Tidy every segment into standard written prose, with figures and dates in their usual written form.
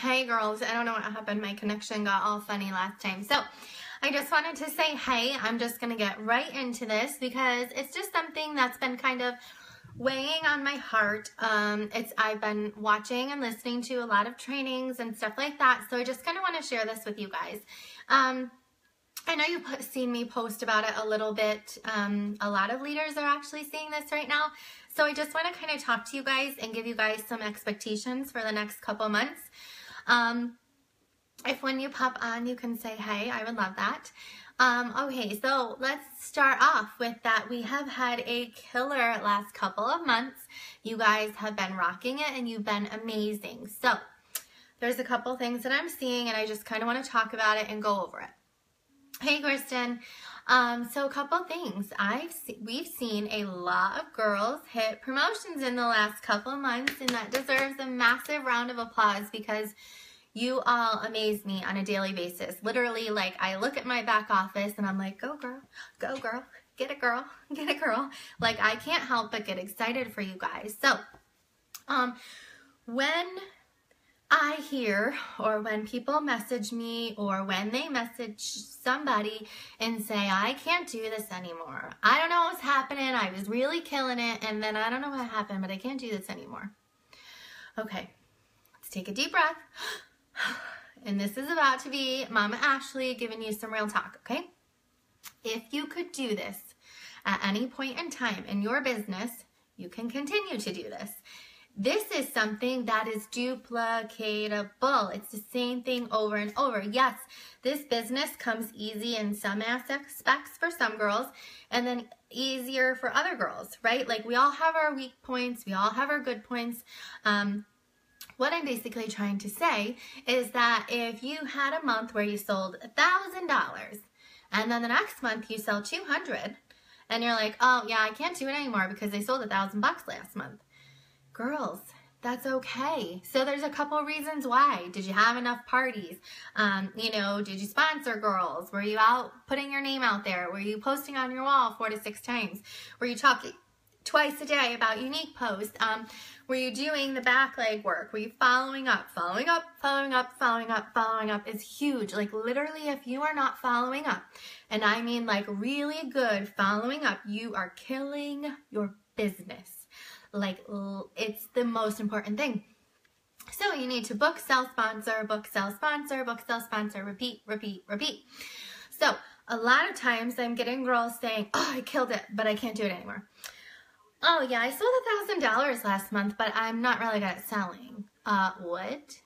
Hey girls, I don't know what happened. My connection got all funny last time. So I just wanted to say, hey, I'm just going to get right into this because it's just something that's been kind of weighing on my heart. I've been watching and listening to a lot of trainings and stuff like that. So I just kind of want to share this with you guys. I know you've seen me post about it a little bit. A lot of leaders are actually seeing this right now. So I just want to kind of talk to you guys and give you guys some expectations for the next couple months. If when you pop on, you can say, hey, I would love that. Okay, so let's start off with that. We have had a killer last couple of months. You guys have been rocking it and you've been amazing. So there's a couple things that I'm seeing and I just kind of want to talk about it and go over it. Hey, Kristen. So a couple things. We've seen a lot of girls hit promotions in the last couple of months, and that deserves a massive round of applause because you all amaze me on a daily basis. Literally, like, I look at my back office and I'm like, go girl, get a girl, get a girl. Like, I can't help but get excited for you guys. So, when I hear, or when people message me, or when they message somebody and say, I can't do this anymore. I don't know what's happening. I was really killing it, and then I don't know what happened, but I can't do this anymore. Okay, let's take a deep breath. And this is about to be Mama Ashley giving you some real talk, okay? If you could do this at any point in time in your business, you can continue to do this. This is something that is duplicatable. It's the same thing over and over. Yes, this business comes easy in some aspects for some girls and then easier for other girls, right? Like, we all have our weak points. We all have our good points. What I'm basically trying to say is that if you had a month where you sold $1,000 and then the next month you sell $200 and you're like, oh yeah, I can't do it anymore because they sold $1,000 last month. Girls, that's okay. So there's a couple reasons why. Did you have enough parties? Did you sponsor girls? Were you out putting your name out there? Were you posting on your wall 4 to 6 times? Were you talking twice a day about Younique posts? Were you doing the back leg work? Were you following up? Following up is huge. Like, literally, if you are not following up, and I mean like really good following up, you are killing your business. Like, it's the most important thing. So you need to book, sell, sponsor, book, sell, sponsor, book, sell, sponsor, repeat, repeat, repeat. So a lot of times I'm getting girls saying, oh, I killed it, but I can't do it anymore. Oh yeah, I sold $1,000 last month, but I'm not really good at selling. What?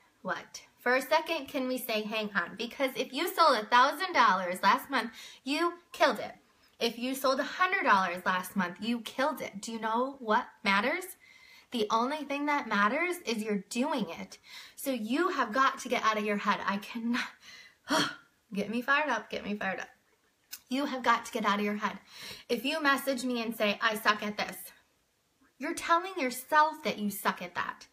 For a second, can we say, hang on? Because if you sold $1,000 last month, you killed it. If you sold $100 last month, you killed it. Do you know what matters? The only thing that matters is you're doing it. So you have got to get out of your head. I cannot, get me fired up. You have got to get out of your head. If you message me and say, I suck at this, you're telling yourself that you suck at that.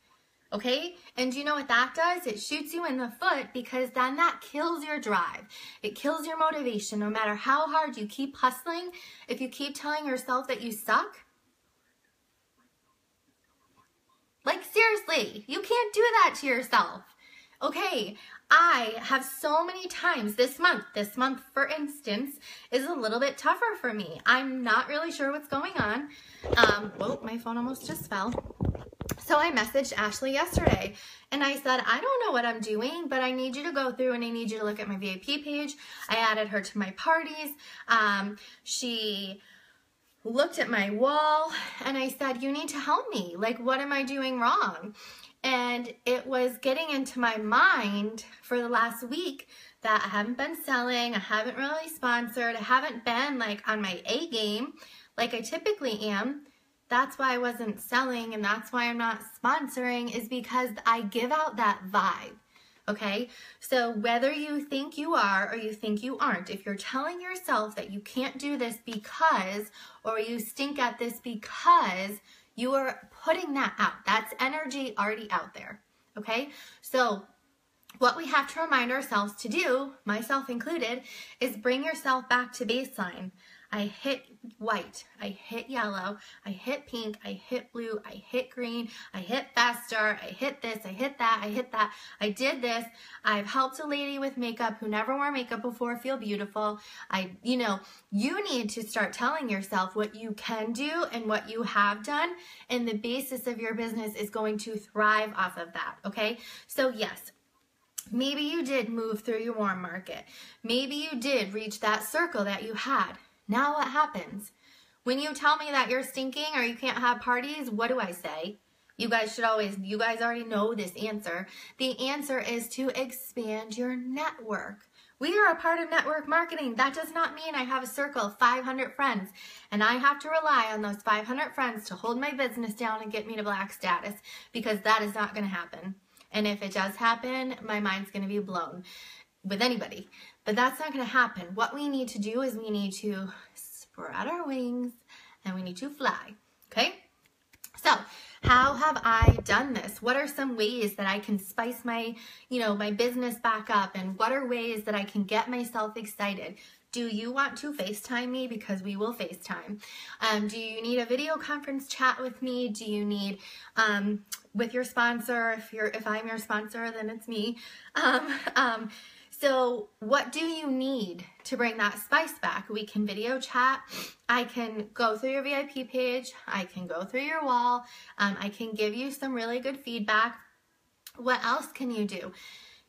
Okay? And you know what that does? It shoots you in the foot because then that kills your drive. It kills your motivation. No matter how hard you keep hustling, if you keep telling yourself that you suck, like, seriously, you can't do that to yourself. Okay, I have so many times this month, for instance, is a little bit tougher for me. I'm not really sure what's going on. Whoa, my phone almost just fell. So I messaged Ashley yesterday and I said, I don't know what I'm doing, but I need you to go through and I need you to look at my VIP page. I added her to my parties. She looked at my wall and I said, you need to help me. Like, what am I doing wrong? And it was getting into my mind for the last week that I haven't been selling, I haven't really sponsored, I haven't been like on my A game like I typically am. That's why I wasn't selling and that's why I'm not sponsoring, is because I give out that vibe. Okay, so whether you think you are or you think you aren't, if you're telling yourself that you can't do this because, or you stink at this because, you are putting that out. That's energy already out there. Okay, so what we have to remind ourselves to do, myself included, is bring yourself back to baseline. I hit white, I hit yellow, I hit pink, I hit blue, I hit green, I hit fast start, I hit this, I hit that, I hit that, I did this. I've helped a lady with makeup who never wore makeup before feel beautiful. You need to start telling yourself what you can do and what you have done, and the basis of your business is going to thrive off of that, okay? So yes, maybe you did move through your warm market. Maybe you did reach that circle that you had. Now what happens? When you tell me that you're stinking or you can't have parties, what do I say? You guys already know this answer. The answer is to expand your network. We are a part of network marketing. That does not mean I have a circle of 500 friends and I have to rely on those 500 friends to hold my business down and get me to black status, because that is not going to happen. And if it does happen, my mind's going to be blown with anybody. But that's not going to happen. What we need to do is we need to spread our wings and we need to fly. Okay? So, how have I done this? What are some ways that I can spice my business back up? And what are ways that I can get myself excited? Do you want to FaceTime me? Because we will FaceTime. Do you need a video conference chat with me? Do you need with your sponsor? If I'm your sponsor, then it's me. So what do you need to bring that spice back? We can video chat. I can go through your VIP page. I can go through your wall. I can give you some really good feedback. What else can you do?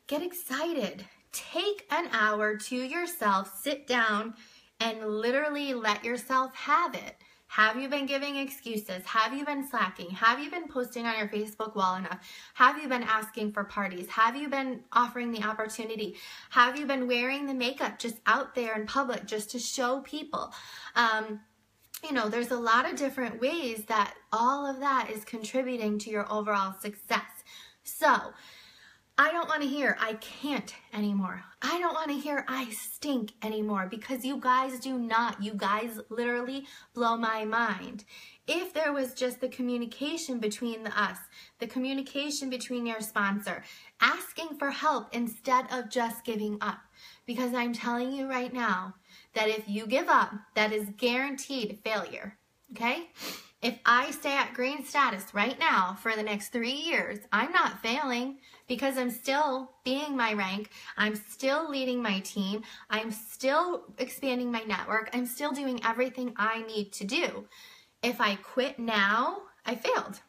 Get excited. Take an hour to yourself, sit down, and literally let yourself have it. Have you been giving excuses? Have you been slacking? Have you been posting on your Facebook wall enough? Have you been asking for parties? Have you been offering the opportunity? Have you been wearing the makeup just out there in public just to show people? There's a lot of different ways that all of that is contributing to your overall success. So, I don't want to hear I can't anymore. I don't want to hear I stink anymore, because you guys do not. You guys literally blow my mind. If there was just the communication between us, the communication between your sponsor, asking for help instead of just giving up. Because I'm telling you right now that if you give up, that is guaranteed failure. Okay? If I stay at green status right now for the next 3 years, I'm not failing, because I'm still being my rank. I'm still leading my team. I'm still expanding my network. I'm still doing everything I need to do. If I quit now, I failed.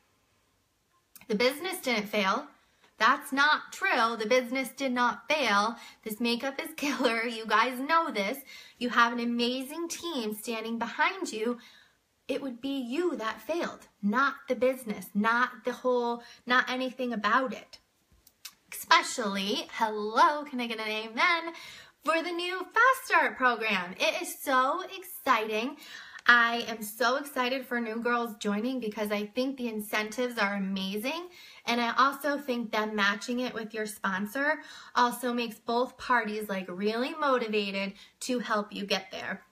The business didn't fail. That's not true. The business did not fail. This makeup is killer. You guys know this. You have an amazing team standing behind you. It would be you that failed, not the business, not anything about it. Especially, hello, can I get an amen, for the new Fast Start program. It is so exciting. I am so excited for new girls joining, because I think the incentives are amazing. And I also think that matching it with your sponsor also makes both parties really motivated to help you get there.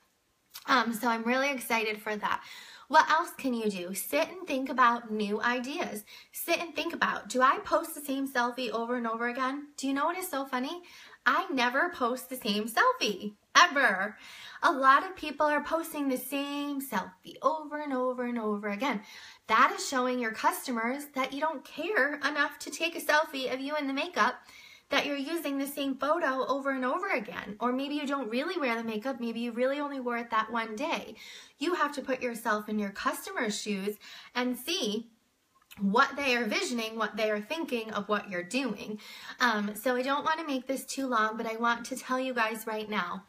So I'm really excited for that. What else can you do? Sit and think about new ideas. Sit and think about, do I post the same selfie over and over again? Do you know what is so funny? I never post the same selfie, ever. A lot of people are posting the same selfie over and over and over again. That is showing your customers that you don't care enough to take a selfie of you in the makeup, that you're using the same photo over and over again. Or maybe you don't really wear the makeup. Maybe you really only wore it that one day. You have to put yourself in your customer's shoes and see what they are visioning, what they are thinking of what you're doing. So I don't want to make this too long, but I want to tell you guys right now,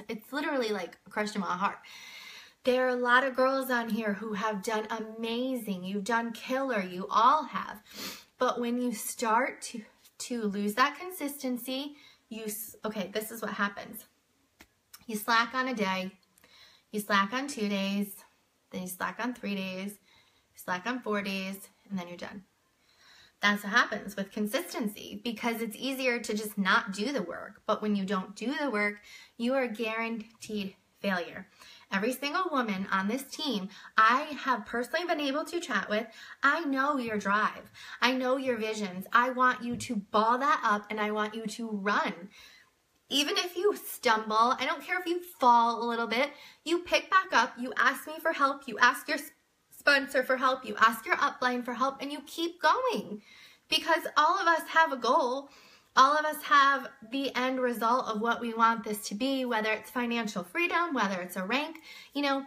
it's literally like a crush to my heart. There are a lot of girls on here who have done amazing. You've done killer. You all have. But when you start to lose that consistency, okay, this is what happens. You slack on a day, you slack on 2 days, then you slack on 3 days, you slack on 4 days, and then you're done. That's what happens with consistency, because it's easier to just not do the work. But when you don't do the work, you are guaranteed failure. Every single woman on this team I have personally been able to chat with, I know your drive. I know your visions. I want you to ball that up, and I want you to run. Even if you stumble, I don't care if you fall a little bit, you pick back up, you ask me for help, you ask your sponsor for help, you ask your upline for help, and you keep going. Because all of us have a goal. All of us have the end result of what we want this to be, whether it's financial freedom, whether it's a rank. You know,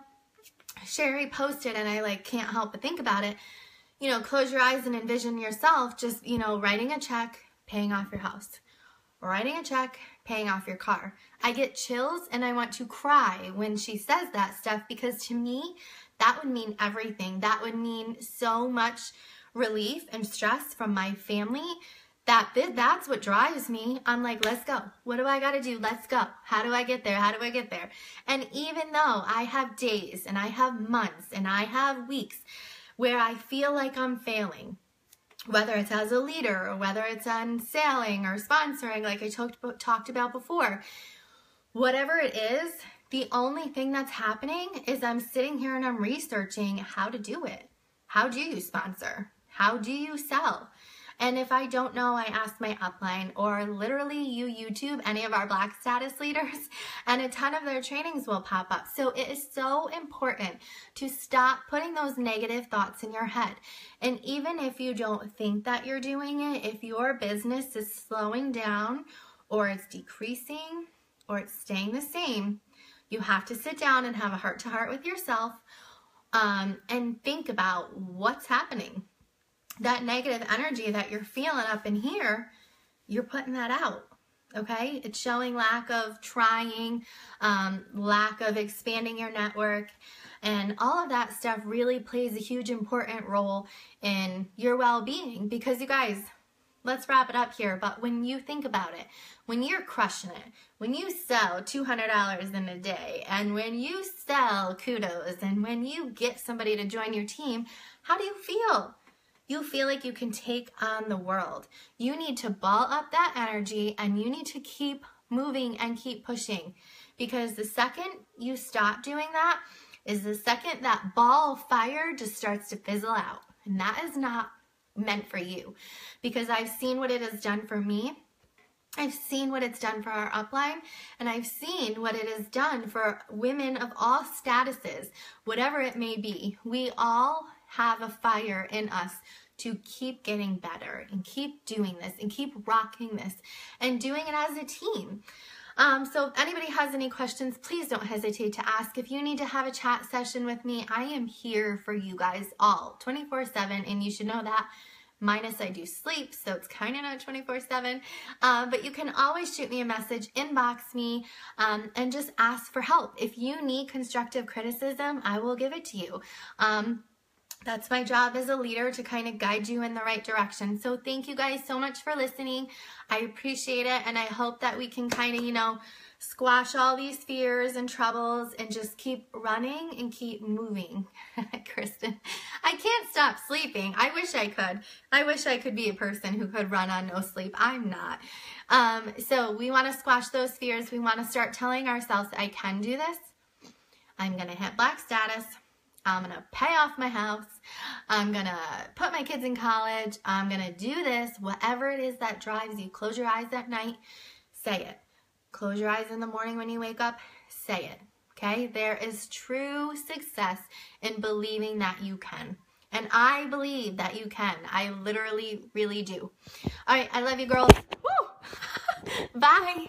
Sherry posted, and I can't help but think about it. You know, close your eyes and envision yourself just, you know, writing a check, paying off your house. Writing a check, paying off your car. I get chills and I want to cry when she says that stuff, because to me, that would mean everything. That would mean so much relief and stress from my family. That's what drives me. I'm like, let's go. What do I got to do? Let's go. How do I get there? How do I get there? And even though I have days and I have months and I have weeks where I feel like I'm failing, whether it's as a leader or whether it's on selling or sponsoring, like I talked about before, whatever it is, the only thing that's happening is I'm sitting here and I'm researching how to do it. How do you sponsor? How do you sell? And if I don't know, I ask my upline, or literally you YouTube any of our Black status leaders, and a ton of their trainings will pop up. So it is so important to stop putting those negative thoughts in your head. And even if you don't think that you're doing it, if your business is slowing down or it's decreasing or it's staying the same, you have to sit down and have a heart-to-heart with yourself and think about what's happening. That negative energy that you're feeling up in here, you're putting that out, okay? It's showing lack of trying, lack of expanding your network, and all of that stuff really plays a huge important role in your well-being. Because you guys, let's wrap it up here, but when you think about it, when you're crushing it, when you sell $200 in a day, and when you sell kudos, and when you get somebody to join your team, how do you feel? You feel like you can take on the world. You need to ball up that energy, and you need to keep moving and keep pushing, because the second you stop doing that is the second that ball of fire just starts to fizzle out. And that is not meant for you, because I've seen what it has done for me. I've seen what it's done for our upline, and I've seen what it has done for women of all statuses, whatever it may be. We all have a fire in us to keep getting better and keep doing this and keep rocking this and doing it as a team. So if anybody has any questions, please don't hesitate to ask. If you need to have a chat session with me, I am here for you guys all 24/7, and you should know that. Minus I do sleep, so it's kind of not 24/7, but you can always shoot me a message, inbox me, and just ask for help. If you need constructive criticism, I will give it to you. That's my job as a leader, to kind of guide you in the right direction. So thank you guys so much for listening. I appreciate it, and I hope that we can kind of, you know, squash all these fears and troubles and just keep running and keep moving. Kristen, I can't stop sleeping. I wish I could. I wish I could be a person who could run on no sleep. I'm not. So we want to squash those fears. We want to start telling ourselves, I can do this. I'm going to hit Black status. I'm going to pay off my house. I'm going to put my kids in college. I'm going to do this. Whatever it is that drives you. Close your eyes at night. Say it. Close your eyes in the morning when you wake up. Say it. Okay? There is true success in believing that you can. And I believe that you can. I literally, really do. All right. I love you, girls. Woo! Bye.